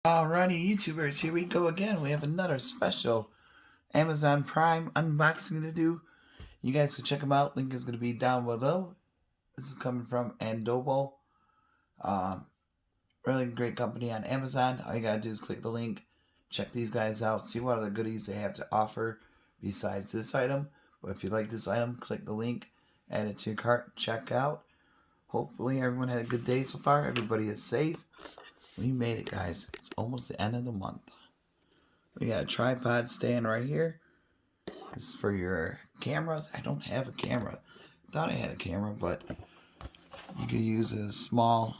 Alrighty, YouTubers, here we go again. We have another special Amazon Prime unboxing to do. You guys can check them out. Link is going to be down below. This is coming from Andobil. Really great company on Amazon. All you got to do is click the link, check these guys out, see what other goodies they have to offer besides this item. But if you like this item, click the link, add it to your cart, check out. Hopefully everyone had a good day so far. Everybody is safe. We made it, guys. It's almost the end of the month. We got a tripod stand right here. This is for your cameras. I don't have a camera. Thought I had a camera, but you could use a small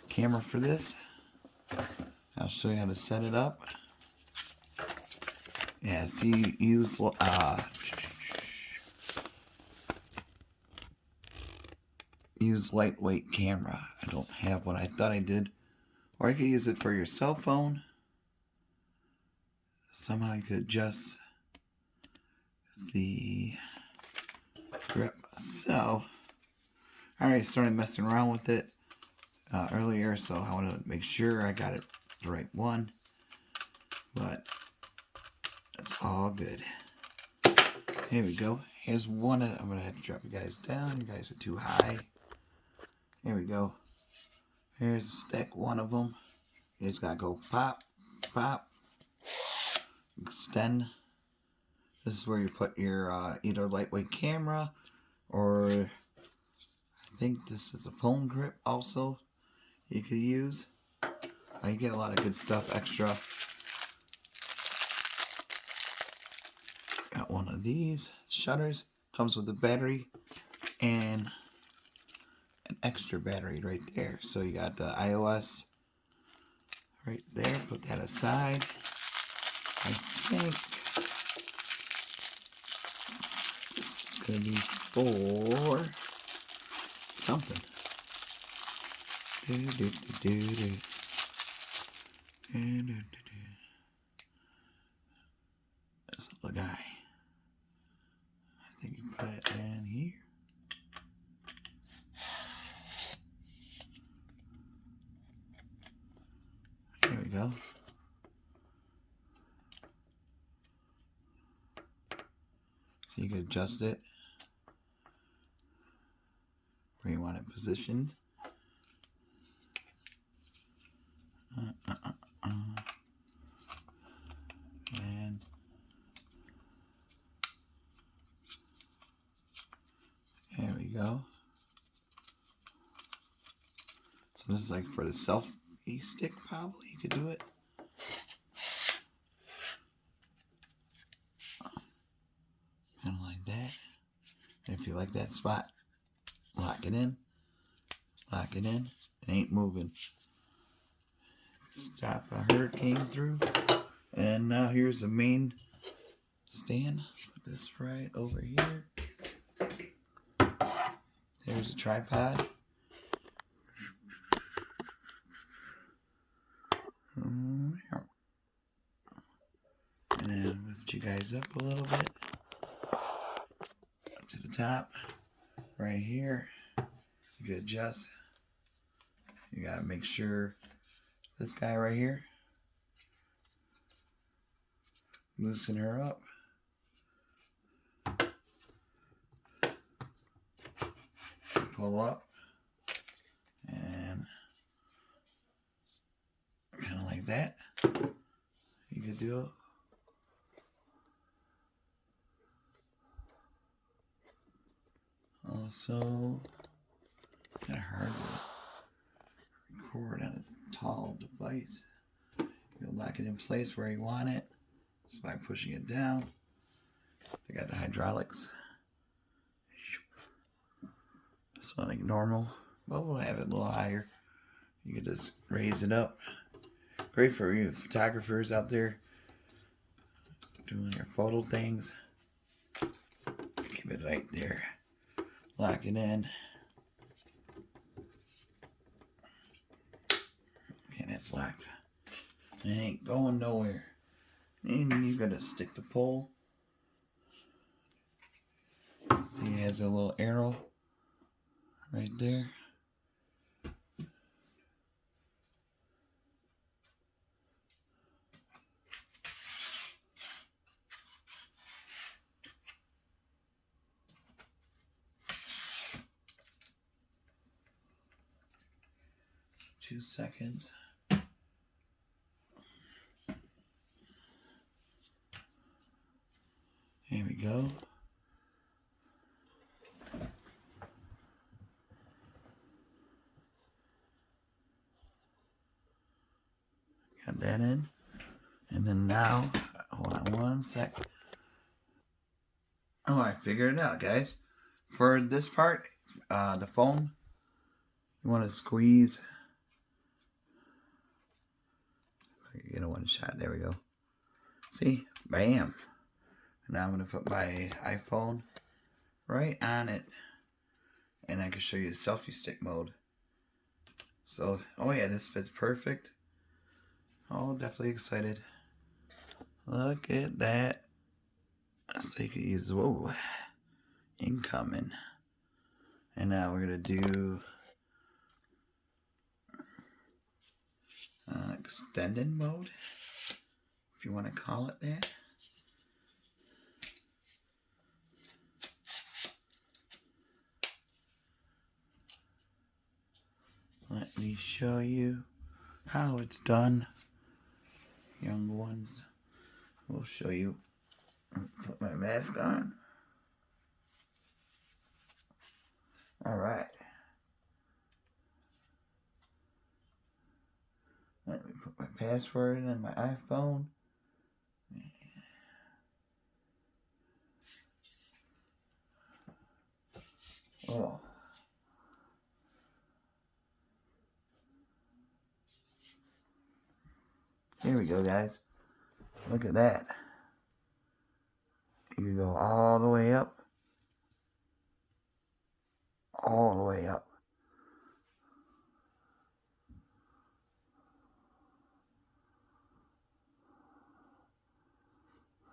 camera for this. I'll show you how to set it up. Yeah, so you use lightweight camera. I don't have one. I thought I did. Or you could use it for your cell phone. Somehow you could adjust the grip. So, I already started messing around with it earlier, so I want to make sure I got it the right one. But it's all good. Here we go. Here's one. I'm going to have to drop you guys down. You guys are too high. Here we go. Here's a stick, one of them. You just got to go pop, pop, extend. This is where you put your either lightweight camera or I think this is a phone grip also you could use. You get a lot of good stuff extra. Got one of these shutters. Comes with a battery and an extra battery right there. So you got the iOS right there. Put that aside. I think this is going to be for something. This little guy. I think you put it in here. There we go. So you can adjust it where you want it positioned. And there we go. So this is like for the selfie stick, probably you could do it. Kind of like that. And if you like that spot, lock it in. Lock it in. It ain't moving. Stop a hurricane through. And now here's the main stand. Put this right over here. There's a tripod. And then lift you guys up a little bit to the top. Right here. You can adjust. You gotta make sure this guy right here. Loosen her up. Pull up. And kind of like that. You could do it. Also, kind of hard to record on a tall device. You'll lock it in place where you want it just by pushing it down. I got the hydraulics. It's not like normal, but we'll have it a little higher. You can just raise it up. Great for you photographers out there doing your photo things. Keep it right there. Lock it in. Okay, that's locked. It ain't going nowhere. And you gotta stick the pole. See, it has a little arrow right there. 2 seconds. Here we go. Got that in. And then now, hold on one sec. Oh, I figured it out, guys. For this part, the foam, you want to squeeze. Get a one shot. There we go. See? Bam. Now I'm going to put my iPhone right on it. And I can show you the selfie stick mode. So, oh yeah, this fits perfect. Oh, definitely excited. Look at that. So you can use, whoa, incoming. And now we're going to do extended mode, if you want to call it that. Let me show you how it's done. Young ones, we'll show you. Put my mask on. Alright. Let me put my password in my iPhone. Oh. Here we go, guys. Look at that. You can go all the way up. All the way up.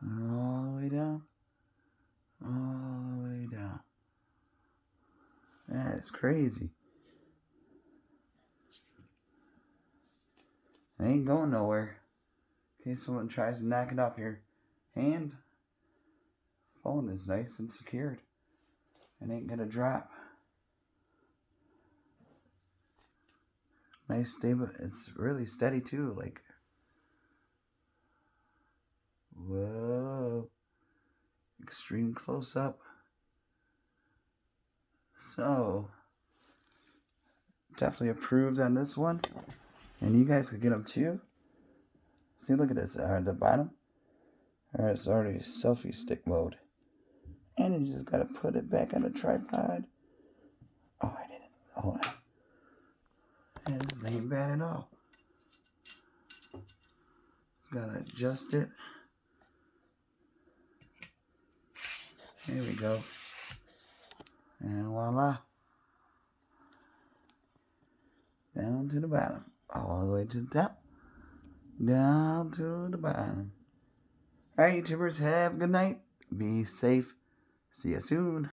And all the way down. All the way down. That's crazy. It ain't going nowhere. In case someone tries to knock it off your hand, phone is nice and secured. It ain't gonna drop. Nice stable. It's really steady too. Like, whoa. Extreme close up. So, definitely approved on this one. And you guys could get them too. See, look at this at the bottom. Alright, it's already selfie stick mode. And you just gotta put it back on the tripod. Oh, I didn't. Hold on. Yeah, this ain't bad at all. Just gotta adjust it. Here we go. And voila. Down to the bottom. All the way to the top. Down to the bottom. Alright, YouTubers, have a good night. Be safe. See you soon.